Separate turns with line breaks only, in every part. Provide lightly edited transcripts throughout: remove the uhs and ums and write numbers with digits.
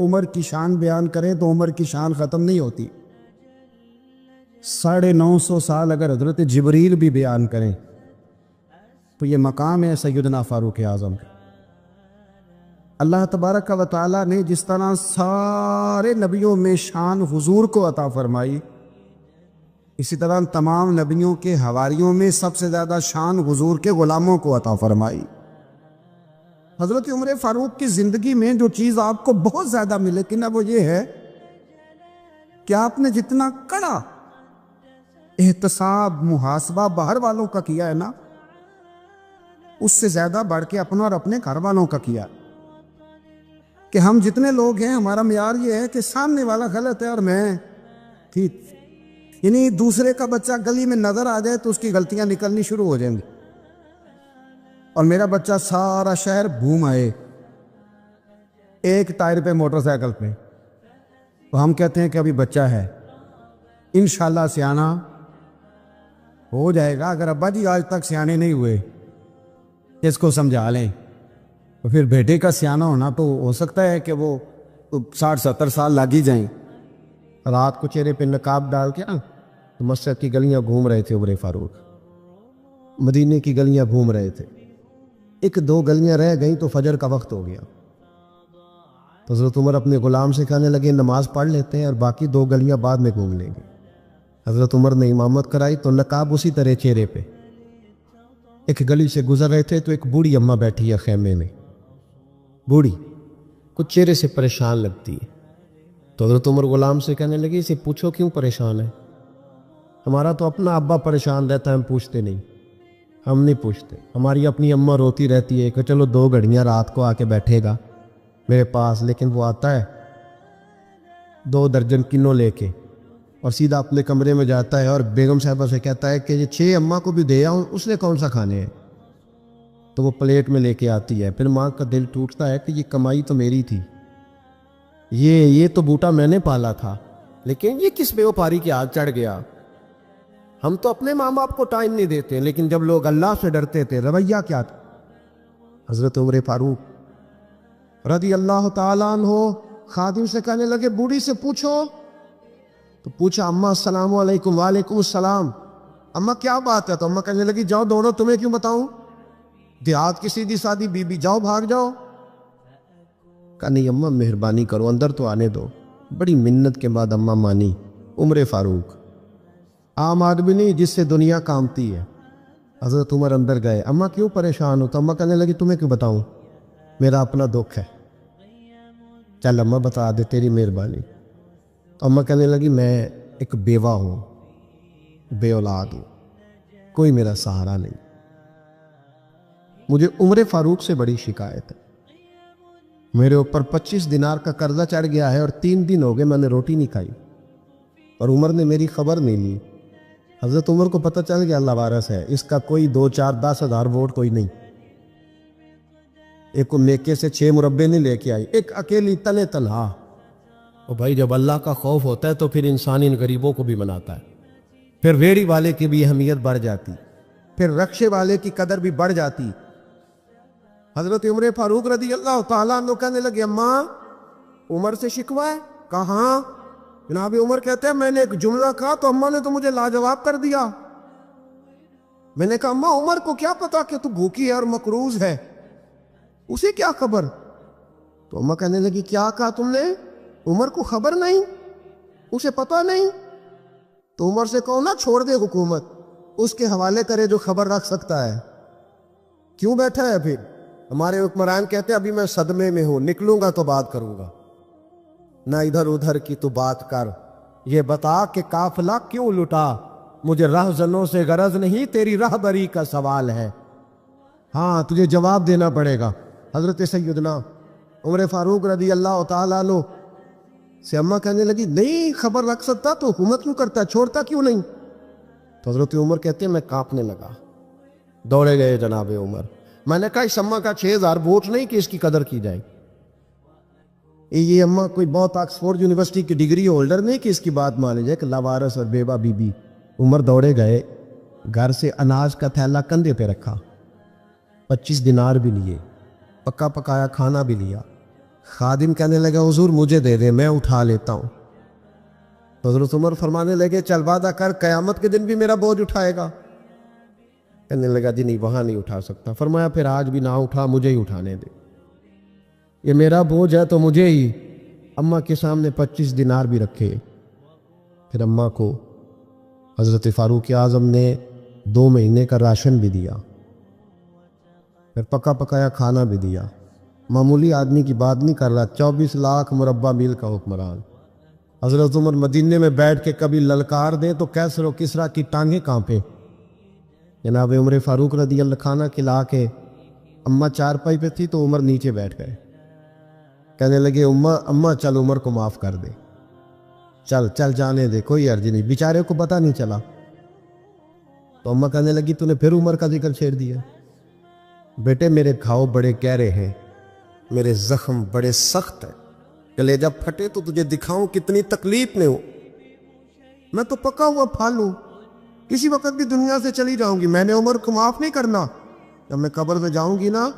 عمر کی شان بیان کریں تو عمر کی شان ختم نہیں ہوتی. 950 سال اگر حضرت جبریل بھی بیان کریں تو یہ مقام ہے سیدنا فاروق اعظم کا. اللہ تبارک و تعالیٰ نے جس طرح سارے نبیوں میں شان حضور کو عطا فرمائی، اسی طرح تمام نبیوں کے حواریوں میں سب سے زیادہ شان حضور کے غلاموں کو عطا فرمائی. حضرت عمر فاروق کی زندگی میں جو چیز آپ کو بہت زیادہ ملے کہ وہ یہ ہے کہ آپ نے جتنا کڑا احتساب محاسبہ باہر والوں کا کیا ہے نا، اس سے زیادہ بڑھ کے اپنا اور اپنے گھر والوں کا کیا. کہ ہم جتنے لوگ ہیں ہمارا معیار یہ ہے کہ سامنے والا غلط ہے اور میں ٹھیک، یعنی دوسرے کا بچہ گلی میں نظر آ جائے تو اس کی غلطیاں نکلنی شروع ہو جائیں گی، اور میرا بچہ سارا شہر گھوم آئے ایک ٹائر پہ موٹر سائیکل پہ، تو ہم کہتے ہیں کہ ابھی بچہ ہے، انشاءاللہ سیانا ہو جائے گا. اگر ابا جی آج تک سیانے نہیں ہوئے اس کو سمجھا لیں، تو پھر بیٹے کا سیانہ ہونا تو ہو سکتا ہے کہ وہ 60-70 سال لگ ہی جائیں. رات کو چہرے پہ نقاب ڈال کے نا تو مسجد کی گلیاں گھوم رہے تھے عمر فاروق، مدینے کی گلیاں گھوم رہے تھے. 1-2 گلیاں رہ گئیں تو فجر کا وقت ہو گیا. تو حضرت عمر اپنے غلام سے کہنے لگے نماز پڑھ لیتے ہیں اور باقی 2 گلیاں بعد میں گھوم لیں گے. حضرت عمر نے امامت کرائی تو نقاب اسی طرح چہرے پہ. ایک گلی سے گزر رہے تھے تو ایک بوڑھی اماں بیٹھی ہے خیمے میں، بوڑھی کچھ چہرے سے پریشان لگتی ہے. تو حضرت عمر غلام سے کہنے لگے اسے پوچھو کیوں پریشان ہے؟ ہمارا تو اپنا ابا پریشان رہتا ہے، ہم پوچھتے نہیں، ہم نہیں پوچھتے. ہماری اپنی اماں روتی رہتی ہے کہ چلو 2 گھڑیاں رات کو آ کے بیٹھے گا میرے پاس، لیکن وہ آتا ہے 2 درجن کنوں لے کے اور سیدھا اپنے کمرے میں جاتا ہے اور بیگم صاحبہ سے کہتا ہے کہ یہ 6 اماں کو بھی دے آؤں، اس نے کون سا کھانے ہیں؟ تو وہ پلیٹ میں لے کے آتی ہے. پھر ماں کا دل ٹوٹتا ہے کہ یہ کمائی تو میری تھی، یہ تو بوٹا میں نے پالا تھا، لیکن یہ کس بیوپاری کے ہاتھ چڑھ گیا. ہم تو اپنے ماں باپ کو ٹائم نہیں دیتے، لیکن جب لوگ اللہ سے ڈرتے تھے رویہ کیا تھا. حضرت عمر فاروق رضی اللہ تعالیٰ عنہ خادم سے کہنے لگے بوڑھی سے پوچھو. تو پوچھا اماں السلام علیکم. وعلیکم السلام. اماں کیا بات ہے؟ تو اماں کہنے لگی جاؤ دونوں، تمہیں کیوں بتاؤں، دیہات کی سیدھی سادھی بی بی، جاؤ بھاگ جاؤ. کہا نہیں اماں مہربانی کرو اندر تو آنے دو. بڑی منت کے بعد اماں مانی. عمر فاروق عام آدمی نہیں جس سے دنیا کامتی ہے. حضرت عمر اندر گئے. اماں کیوں پریشان ہو؟ تو اماں کہنے لگی تمہیں کیوں بتاؤں، میرا اپنا دکھ ہے. چل اماں بتا دے، تیری مہربانی. تو اماں کہنے لگی میں ایک بیوہ ہوں، بے اولاد ہوں، کوئی میرا سہارا نہیں. مجھے عمر فاروق سے بڑی شکایت ہے. میرے اوپر 25 دینار کا قرضہ چڑھ گیا ہے اور 3 دن ہو گئے میں نے روٹی نہیں کھائی، اور عمر نے میری خبر نہیں لی. حضرت عمر کو پتہ چل گیا اللہ وارث ہے، اس کا کوئی 2-4-10 ہزار ووٹ کوئی نہیں. ایک کو میکے سے 6 مربے نہیں لے کے آئی، ایک اکیلی تنے تنہا. اور بھائی جب اللہ کا خوف ہوتا ہے تو پھر انسان ان غریبوں کو بھی مناتا ہے. پھر ریڑھی والے کی بھی اہمیت بڑھ جاتی، پھر رکشے والے کی قدر بھی بڑھ جاتی. حضرت عمر فاروق رضی اللہ تعالیٰ عنہ کہنے لگے اماں عمر سے شکوہ ہے؟ کہاں؟ جناب عمر کہتے ہیں میں نے ایک جملہ کہا تو اماں نے تو مجھے لاجواب کر دیا. میں نے کہا اماں عمر کو کیا پتا کہ تو بھوکی ہے اور مقروض ہے، اسے کیا خبر؟ تو اماں کہنے لگی کیا کہا تم نے؟ عمر کو خبر نہیں، اسے پتا نہیں؟ تو عمر سے کہو نا چھوڑ دے حکومت، اس کے حوالے کرے جو خبر رکھ سکتا ہے. کیوں بیٹھا ہے پھر؟ ہمارے حکمران کہتے ہیں ابھی میں صدمے میں ہوں، نکلوں گا تو بات کروں گا. نہ ادھر ادھر کی تو بات کر، یہ بتا کہ قافلہ کیوں لٹا؟ مجھے رہزنوں سے غرض نہیں، تیری رہبری کا سوال ہے. ہاں تجھے جواب دینا پڑے گا. حضرت سیدنا عمر فاروق رضی اللہ تعالیٰ عنہ سے اماں کہنے لگی نہیں خبر رکھ سکتا تو حکومت کیوں کرتا ہے، چھوڑتا کیوں نہیں؟ تو حضرت عمر کہتے ہیں میں کانپنے لگا. دوڑے گئے جناب عمر. میں نے کہا اس اماں کا 6000 ووٹ نہیں کہ اس کی قدر کی جائے. یہ اماں کوئی بہت آکسفورڈ یونیورسٹی کی ڈگری ہولڈر نہیں کہ اس کی بات مانے جائے کہ لاوارث اور بیوہ بی بی. عمر دوڑے گئے، گھر سے اناج کا تھیلا کندھے پہ رکھا، 25 دینار بھی لیے، پکا پکایا کھانا بھی لیا. خادم کہنے لگا حضور مجھے دے دے میں اٹھا لیتا ہوں. تو حضرت عمر فرمانے لگے چل وعدہ کر قیامت کے دن بھی میرا بوجھ اٹھائے گا. کہنے لگا جی نہیں وہاں نہیں اٹھا سکتا. فرمایا پھر آج بھی نہ اٹھا مجھے ہی اٹھانے دے, یہ میرا بوجھ ہے تو مجھے ہی. اماں کے سامنے 25 دینار بھی رکھے. پھر اماں کو حضرت فاروق اعظم نے 2 مہینے کا راشن بھی دیا, پھر پکا پکایا کھانا بھی دیا. معمولی آدمی کی بات نہیں کر رہا, 24 لاکھ مربع میل کا حکمران. حضرت عمر مدینے میں بیٹھ کے کبھی للکار دیں تو کیسر و کسریٰ کی ٹانگیں کانپے. جناب عمر فاروق رضی اللہ کھانا کھلا کے اماں چارپائی پہ تھی تو عمر نیچے بیٹھ گئے. کہنے لگے اماں چل عمر کو معاف کر دے, چل چل جانے دے, کوئی عرض نہیں. بیچارے کو پتہ نہیں چلا. تو اماں کہنے لگی تو نے پھر عمر کا ذکر چھیڑ دیا. بیٹے میرے گھاؤ بڑے گہرے ہیں, میرے زخم بڑے سخت ہیں, کلیجہ پھٹے تو تجھے دکھاؤں کتنی تکلیف میں ہوں. میں تو پکا ہوا پھال ہوں, کسی وقت بھی دنیا سے چلی جاؤں گی. میں نے عمر کو معاف نہیں کرنا. جب میں قبر میں جاؤں گی نا,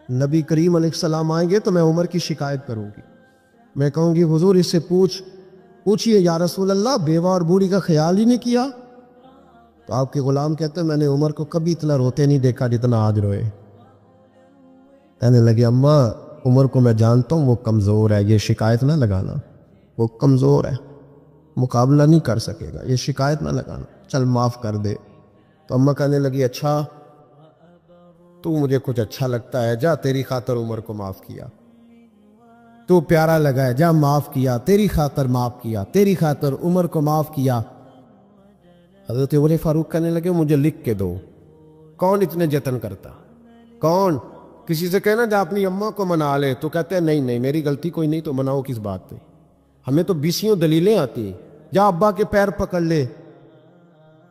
نبی کریم علیہ السلام آئیں گے تو میں عمر کی شکایت کروں گی. میں کہوں گی حضور اس سے پوچھئے یا رسول اللہ بیوہ اور بوڑھی کا خیال ہی نہیں کیا. تو آپ کے غلام کہتے ہیں میں نے عمر کو کبھی اتنا روتے نہیں دیکھا جتنا آج روئے. کہنے لگے اماں عمر کو میں جانتا ہوں وہ کمزور ہے, یہ شکایت نہ لگانا, وہ کمزور ہے, مقابلہ نہیں کر سکے گا, یہ شکایت نہ لگانا, چل معاف کر دے. تو اماں کہنے لگی اچھا تو مجھے کچھ اچھا لگتا ہے, جا تیری خاطر عمر کو معاف کیا, تو پیارا لگا ہے, جا معاف کیا, تیری خاطر معاف کیا, تیری خاطر عمر کو معاف کیا. حضرت عمر فاروق کہنے لگے مجھے لکھ کے دو. کون اتنے جتن کرتا, کون؟ کسی سے کہنا جا اپنی اماں کو منا لے, تو کہتے ہیں نہیں میری غلطی کوئی نہیں, تو مناؤ کس بات پہ, ہمیں تو 20 دلیلیں آتی ہیں. جا ابا کے پیر پکڑ لے.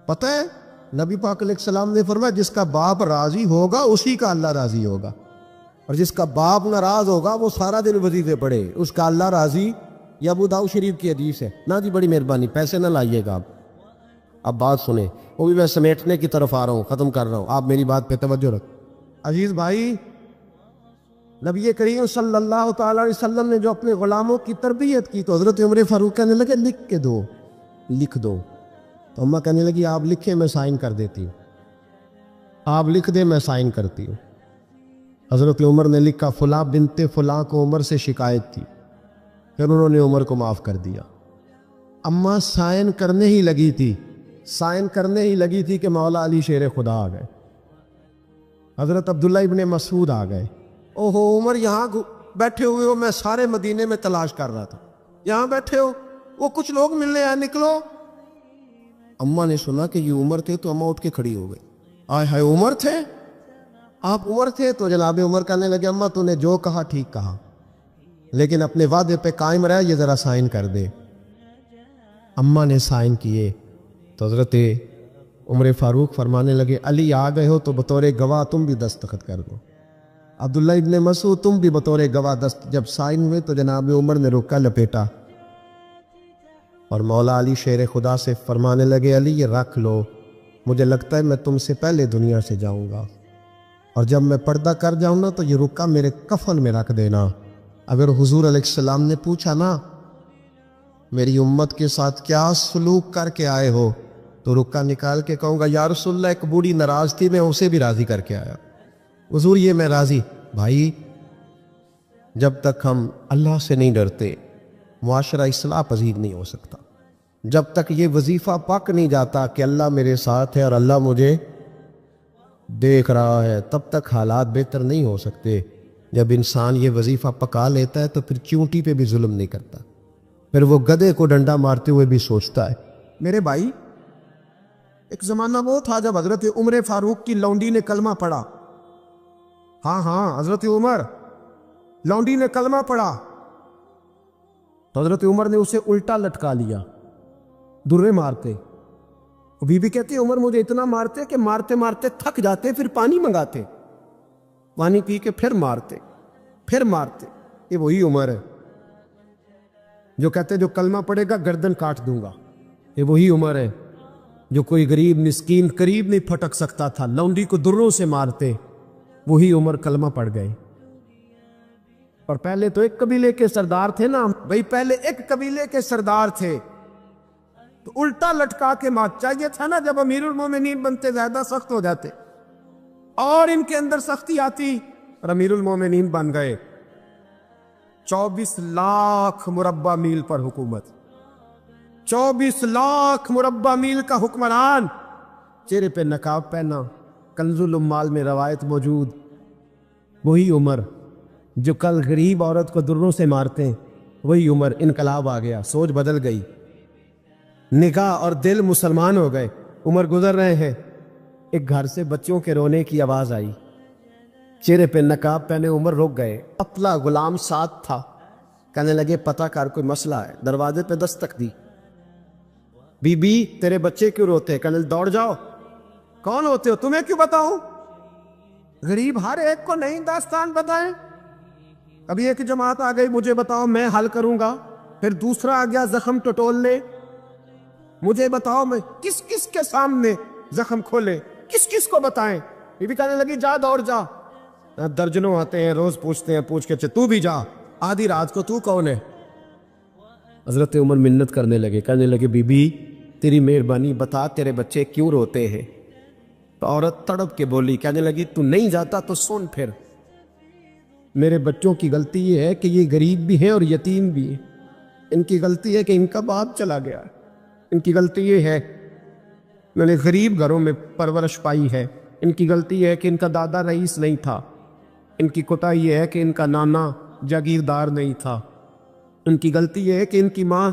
پتہ ہے نبی پاک علیہ السلام نے فرمایا جس کا باپ راضی ہوگا اسی کا اللہ راضی ہوگا, اور جس کا باپ ناراض ہوگا وہ سارا دن وظیفے پڑھے, اس کا اللہ راضی. یہ ابو داؤد شریف کی حدیث ہے. نہ جی بڑی مہربانی پیسے نہ لائیے گا آپ. اب بات سنیں, وہ بھی میں سمیٹنے کی طرف آ رہا ہوں, ختم کر رہا ہوں, آپ میری بات پہ توجہ رکھ. عزیز بھائی, نبی کریم صلی اللہ تعالی علیہ وسلم نے جو اپنے غلاموں کی تربیت کی, تو حضرت عمر فاروق کہنے لگے لکھ کے دو, لکھ دو. تو اماں کہنے لگی آپ لکھیں میں سائن کر دیتی ہوں, آپ لکھ دیں میں سائن کرتی ہوں. حضرت عمر نے لکھا فلاں بنت فلاں کو عمر سے شکایت تھی, پھر انہوں نے عمر کو معاف کر دیا. اماں سائن کرنے ہی لگی تھی کہ مولا علی شیر خدا آ گئے, حضرت عبداللہ ابن مسعود آ گئے. اوہو عمر یہاں بیٹھے ہوئے ہو, میں سارے مدینے میں تلاش کر رہا تھا, یہاں بیٹھے ہو, وہ کچھ لوگ ملنے آئے, نکلو. اماں نے سنا کہ یہ عمر تھے تو اماں اٹھ کے کھڑی ہو گئی. آئے ہائے عمر تھے, آپ عمر تھے؟ تو جناب عمر کہنے لگے اماں تو نے جو کہا ٹھیک کہا, لیکن اپنے وعدے پہ قائم رہ, یہ ذرا سائن کر دے. اماں نے سائن کیے تو حضرت عمر فاروق فرمانے لگے علی آ گئے ہو تو بطور گواہ تم بھی دستخط کر دو. عبداللہ ابن مسعود تم بھی بطور گواہ جب سائن ہوئے تو جناب عمر نے رکا لپیٹا اور مولا علی شیر خدا سے فرمانے لگے علی یہ رکھ لو, مجھے لگتا ہے میں تم سے پہلے دنیا سے جاؤں گا, اور جب میں پردہ کر جاؤں نا تو یہ رکا میرے کفن میں رکھ دینا. اگر حضور علیہ السلام نے پوچھا نا میری امت کے ساتھ کیا سلوک کر کے آئے ہو, تو رکا نکال کے کہوں گا یا رسول اللہ ایک بوڑھی ناراض تھی, میں اسے بھی راضی کر کے آیا. حضور یہ میں راضی. بھائی جب تک ہم اللہ سے نہیں ڈرتے معاشرہ اصلاح پذیر نہیں ہو سکتا. جب تک یہ وظیفہ پک نہیں جاتا کہ اللہ میرے ساتھ ہے اور اللہ مجھے دیکھ رہا ہے, تب تک حالات بہتر نہیں ہو سکتے. جب انسان یہ وظیفہ پکا لیتا ہے تو پھر چونٹی پہ بھی ظلم نہیں کرتا, پھر وہ گدھے کو ڈنڈا مارتے ہوئے بھی سوچتا ہے. میرے بھائی ایک زمانہ وہ تھا جب حضرت عمر فاروق کی لونڈی نے کلمہ پڑھا. ہاں حضرت عمر لونڈی نے کلمہ پڑھا تو حضرت عمر نے اسے الٹا لٹکا لیا, درے مارتے. بی بی کہتی عمر مجھے اتنا مارتے کہ مارتے مارتے تھک جاتے, پھر پانی منگاتے, پانی پی کے پھر مارتے. یہ وہی عمر ہے جو کہتے جو کلمہ پڑے گا گردن کاٹ دوں گا. یہ وہی عمر ہے جو کوئی غریب مسکین قریب نہیں پھٹک سکتا تھا, لونڈی کو دروں سے مارتے. وہی عمر کلمہ پڑھ گئے اور پہلے تو ایک قبیلے کے سردار تھے نا بھائی، پہلے ایک قبیلے کے سردار تھے تو الٹا لٹکا کے مات چاہیے تھا نا، جب امیر المومنین بنتے زیادہ سخت ہو جاتے اور ان کے اندر سختی آتی اور امیر المومنین بن گئے۔ 24 لاکھ مربع میل پر حکومت، 24 لاکھ مربع میل کا حکمران، چہرے پہ نقاب پہنا، کنز العمال میں روایت موجود، وہی عمر جو کل غریب عورت کو دروں سے مارتے ہیں، وہی عمر انقلاب آ گیا، سوچ بدل گئی، نگاہ اور دل مسلمان ہو گئے۔ عمر گزر رہے ہیں، ایک گھر سے بچوں کے رونے کی آواز آئی، چہرے پہ نقاب پہنے عمر رک گئے، اپلا غلام ساتھ تھا، کہنے لگے پتہ کر کوئی مسئلہ ہے، دروازے پہ دستک دی، بی بی تیرے بچے کیوں روتے؟ کہنے لگے دوڑ جاؤ، کون ہوتے ہو؟ تمہیں کیوں بتاؤں؟ غریب ہر ایک کو نہیں داستان بتائیں، ابھی ایک جماعت آ گئی مجھے بتاؤ میں حل کروں گا، پھر دوسرا آ گیا زخم ٹٹولنے، مجھے بتاؤ میں کس کس کے سامنے زخم کھولے، کس کس کو بتائیں؟ بی بی کہنے لگی جا دوڑ جا، درجنوں آتے ہیں روز پوچھتے ہیں، پوچھ کے تو بھی جا، آدھی رات کو تو کون ہے؟ حضرت عمر منت کرنے لگے، کہنے لگے بی بی تیری مہربانی بتا تیرے بچے کیوں روتے ہیں؟ تو عورت تڑپ کے بولی، کہنے لگی تو نہیں جاتا تو سن، پھر میرے بچوں کی غلطی یہ ہے کہ یہ غریب بھی ہیں اور یتیم بھی ہیں، ان کی غلطی ہے کہ ان کا باپ چلا گیا، ان کی غلطی یہ ہے میں نے غریب گھروں میں پرورش پائی ہے، ان کی غلطی ہے کہ ان کا دادا رئیس نہیں تھا، ان کی کوتاہی یہ ہے کہ ان کا نانا جاگیردار نہیں تھا، ان کی غلطی یہ ہے کہ ان کی ماں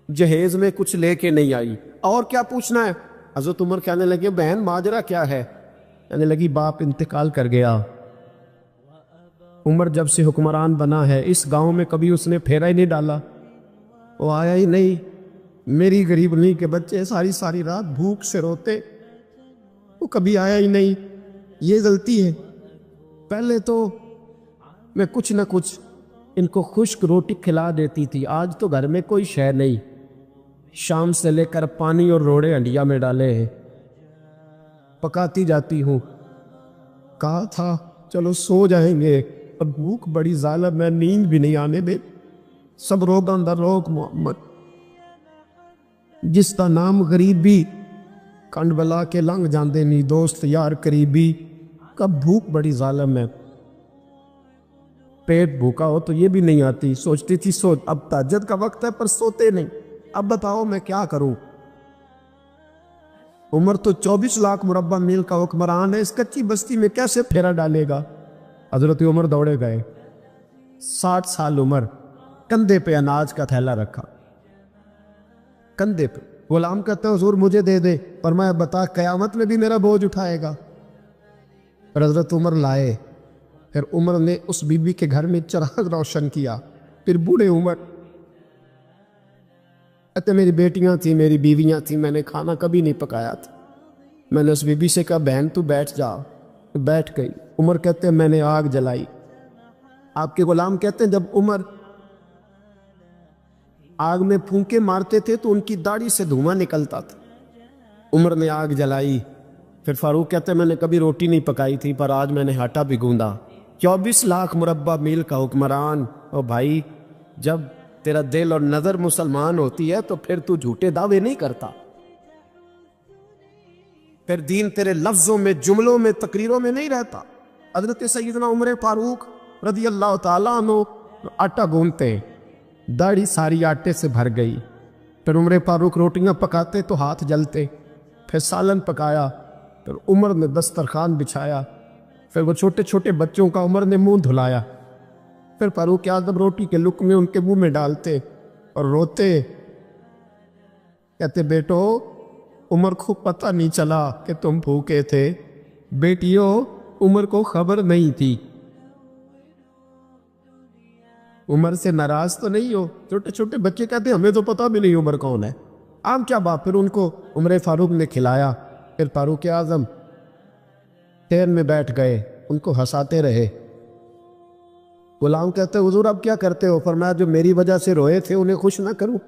جہیز میں کچھ لے کے نہیں آئی، اور کیا پوچھنا ہے؟ حضرت عمر کہنے لگے بہن ماجرا کیا ہے؟ کہنے لگی باپ انتقال کر گیا، عمر جب سے حکمران بنا ہے اس گاؤں میں کبھی اس نے پھیرا ہی نہیں ڈالا، وہ آیا ہی نہیں، میری غریبنی کے بچے ساری ساری رات بھوک سے روتے، وہ کبھی آیا ہی نہیں، یہ غلطی ہے۔ پہلے تو میں کچھ نہ کچھ ان کو خشک روٹی کھلا دیتی تھی، آج تو گھر میں کوئی شے نہیں، شام سے لے کر پانی اور روڑے ہنڈیا میں ڈالے ہیں، پکاتی جاتی ہوں، کہا تھا چلو سو جائیں گے، اب بھوک بڑی ظالم ہے، نیند بھی نہیں آنے دے، سب روگ اندر روگ محمد، جس کا نام غریبی کنڈ بلا کے لنگ جاندے نہیں، دوست یار قریبی، کب بھوک بڑی ظالم ہے، پیٹ بھوکا ہو تو یہ بھی نہیں آتی، سوچتی تھی سو، اب تہجد کا وقت ہے پر سوتے نہیں، اب بتاؤ میں کیا کروں؟ عمر تو 24 لاکھ مربع میل کا حکمران ہے، اس کچی بستی میں کیسے پھیرا ڈالے گا؟ حضرت عمر دوڑے گئے، 60 سال عمر، کندھے پہ اناج کا تھیلا رکھا، کندھے پہ، غلام کہتا ہے حضور مجھے دے دے، فرمایا بتا قیامت میں بھی میرا بوجھ اٹھائے گا؟ اور حضرت عمر لائے، پھر عمر نے اس بی بی کے گھر میں چراغ روشن کیا، پھر بوڑھے عمر کہتے میری بیٹیاں تھیں، میری بیویاں تھیں، میں نے کھانا کبھی نہیں پکایا تھا، میں نے اس بی بی سے کہا بہن تو بیٹھ جا، بیٹھ گئی، عمر کہتے ہیں میں نے آگ جلائی، آپ کے غلام کہتے ہیں جب عمر آگ میں پھونکے مارتے تھے تو ان کی داڑھی سے دھواں نکلتا تھا، عمر نے آگ جلائی، پھر فاروق کہتے ہیں میں نے کبھی روٹی نہیں پکائی تھی پر آج میں نے آٹا بھی گوندا، 24 لاکھ مربع میل کا حکمران، او بھائی جب تیرا دل اور نظر مسلمان ہوتی ہے تو پھر تو جھوٹے دعوے نہیں کرتا، پھر دین تیرے لفظوں میں جملوں میں تقریروں میں نہیں رہتا۔ حضرت سیدنا عمر فاروق رضی اللہ تعالیٰ عنہ آٹا گوندتے، داڑھی ساری آٹے سے بھر گئی، پھر عمر فاروق روٹیاں پکاتے تو ہاتھ جلتے، پھر سالن پکایا، پھر عمر نے دسترخوان بچھایا، پھر وہ چھوٹے چھوٹے بچوں کا عمر نے منہ دھلایا، پھر فاروق اعظم روٹی کے لقمے ان کے منہ میں ڈالتے اور روتے، کہتے بیٹو عمر کو پتہ نہیں چلا کہ تم بھوکے تھے، بیٹیوں عمر کو خبر نہیں تھی، عمر سے ناراض تو نہیں ہو؟ چھوٹے چھوٹے بچے کہتے ہمیں تو پتہ بھی نہیں عمر کون ہے، عام کیا بات؟ پھر ان کو عمر فاروق نے کھلایا، پھر فاروق اعظم ٹین میں بیٹھ گئے، ان کو ہنساتے رہے، غلام کہتے حضور اب کیا کرتے ہو؟ فرمایا جو میری وجہ سے روئے تھے انہیں خوش نہ کروں؟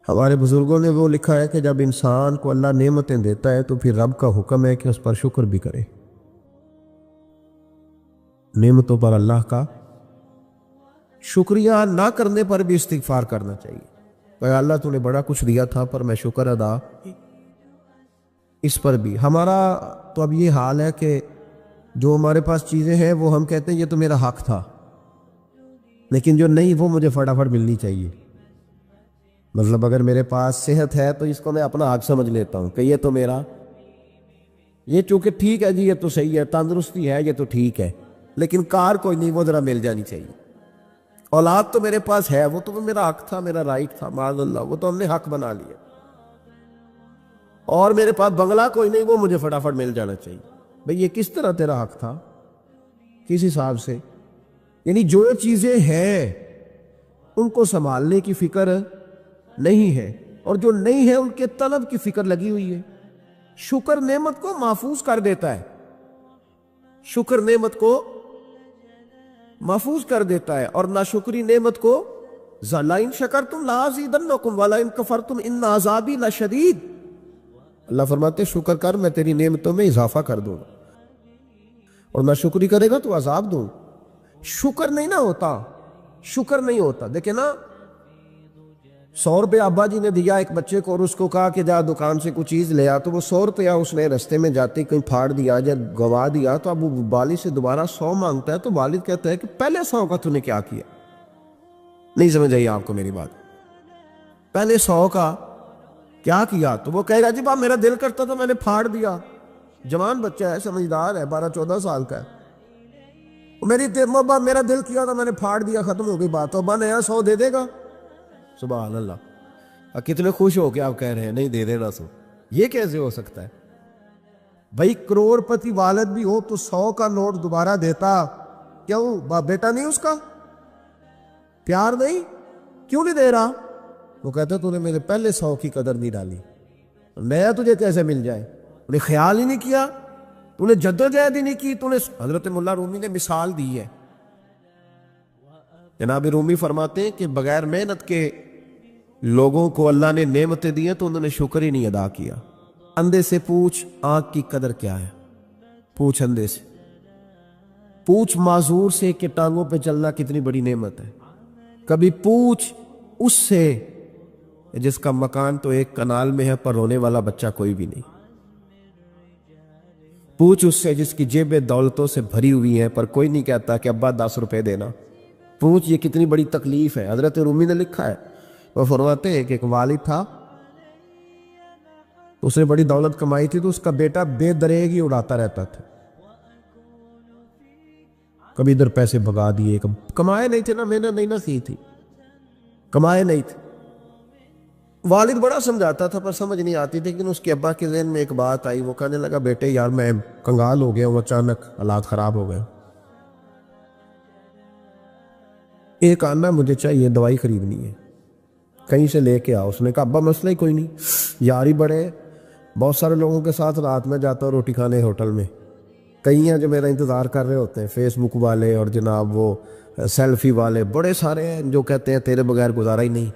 ہمارے بزرگوں نے وہ لکھا ہے کہ جب انسان کو اللہ نعمتیں دیتا ہے تو پھر رب کا حکم ہے کہ اس پر شکر بھی کرے،
نعمتوں پر اللہ کا شکریہ نہ کرنے پر بھی استغفار کرنا چاہیے. کہ اللہ تو نے بڑا کچھ دیا تھا پر میں شکر ادا اس پر بھی. ہمارا تو اب یہ حال ہے کہ جو ہمارے پاس چیزیں ہیں وہ ہم کہتے ہیں یہ تو میرا حق تھا، لیکن جو نہیں وہ مجھے فٹافٹ ملنی چاہیے. مطلب اگر میرے پاس صحت ہے تو اس کو میں اپنا حق سمجھ لیتا ہوں کہ یہ تو میرا، یہ چونکہ ٹھیک ہے جی، یہ تو صحیح ہے، تندرستی ہے، یہ تو ٹھیک ہے، لیکن کار کوئی نہیں، وہ ذرا مل جانی چاہیے. اولاد تو میرے پاس ہے، وہ تو میرا حق تھا، میرا رائٹ تھا، معاذ اللہ وہ تو ہم نے حق بنا لیا. اور میرے پاس بنگلہ کوئی نہیں، وہ مجھے فٹافٹ مل جانا چاہیے. بھئی یہ کس طرح تیرا حق تھا، کس حساب سے؟ یعنی جو چیزیں ہیں ان کو سنبھالنے کی فکر نہیں ہے، اور جو نہیں ہے ان کے طلب کی فکر لگی ہوئی ہے. شکر نعمت کو محفوظ کر دیتا ہے، شکر نعمت کو محفوظ کر دیتا ہے، اور ناشکری نعمت کو لَئِن شَكَرْتُمْ لَأَزِيدَنَّكُمْ وَلَئِن كَفَرْتُمْ إِنَّ عَذَابِي لَشَدِيدٌ. اللہ فرماتے شکر کر، میں تیری نعمتوں میں اضافہ کر دوں گا، اور ناشکری کرے گا تو عذاب دوں. شکر نہیں نہ ہوتا، شکر نہیں ہوتا. دیکھیں نا، 100 روپے ابا جی نے دیا ایک بچے کو، اور اس کو کہا کہ جا دکان سے کوئی چیز لے آ، تو وہ 100 روپیہ اس نے رستے میں جاتے کہیں پھاڑ دیا یا گوا دیا، تو اب وہ والد سے دوبارہ 100 مانگتا ہے. تو والد کہتا ہے کہ پہلے 100 کا تو نے کیا کیا؟ نہیں سمجھ آئی آپ کو میری بات؟ پہلے 100 کا کیا کیا؟ تو وہ کہے گا جی باپ میرا دل کرتا تھا میں نے پھاڑ دیا. جوان بچہ ہے، سمجھدار ہے، 12-14 سال کا ہے. میرا دل کیا تھا میں نے پھاڑ دیا، ختم ہو گئی بات. تو ابا نیا 100 دے دے گا؟ سبحان اللہ. کتنے خوش ہو کے آپ کہہ رہے ہیں نہیں دے دینا 100. یہ کیسے ہو سکتا ہے بھائی؟ کروڑ پتی والد بھی ہو تو 100 کا نوٹ دوبارہ دیتا کیوں؟ باپ بیٹا نہیں اس کا پیار نہیں؟ کیوں نہیں دے رہا؟ وہ کہتا تو نے میرے پہلے 100 کی قدر نہیں ڈالی، نیا تجھے کیسے مل جائے؟ تو نے خیال ہی نہیں کیا، تو نے جدوجہد ہی نہیں کی. تو نے حضرت مولا رومی نے مثال دی ہے. جناب رومی فرماتے ہیں کہ بغیر محنت کے لوگوں کو اللہ نے نعمتیں دی ہیں تو انہوں نے شکر ہی نہیں ادا کیا. اندھے سے پوچھ آنکھ کی قدر کیا ہے، پوچھ اندھے سے، پوچھ معذور سے کہ ٹانگوں پہ چلنا کتنی بڑی نعمت ہے. کبھی پوچھ اس سے جس کا مکان تو ایک کنال میں ہے پر رونے والا بچہ کوئی بھی نہیں. پوچھ اس سے جس کی جیبیں دولتوں سے بھری ہوئی ہیں پر کوئی نہیں کہتا کہ ابا 10 روپے دینا. پوچھ یہ کتنی بڑی تکلیف ہے. حضرت رومی نے لکھا ہے، وہ فرماتے ہیں کہ ایک والد تھا، اس نے بڑی دولت کمائی تھی تو اس کا بیٹا بے دریغ ہی اڑاتا رہتا تھا. کبھی ادھر پیسے بھگا دیے، کمائے نہیں تھے نا، محنت نہیں نہ کی تھی، کمائے نہیں تھے. والد بڑا سمجھاتا تھا پر سمجھ نہیں آتی تھی. لیکن اس کے ابا کے ذہن میں ایک بات آئی، وہ کہنے لگا بیٹے یار میں کنگال ہو گیا ہوں، اچانک حالات خراب ہو گئے، ایک آنا مجھے چاہیے، دوائی خریدنی ہے، کہیں سے لے کے آؤ. اس نے کہا ابا مسئلہ ہی کوئی نہیں، یار ہی بڑے، بہت سارے لوگوں کے ساتھ رات میں جاتا ہوں روٹی کھانے ہوٹل میں، کئی ہیں جو میرا انتظار کر رہے ہوتے ہیں، فیس بک والے اور جناب وہ سیلفی والے بڑے سارے ہیں جو کہتے ہیں تیرے بغیر گزارا ہی نہیں.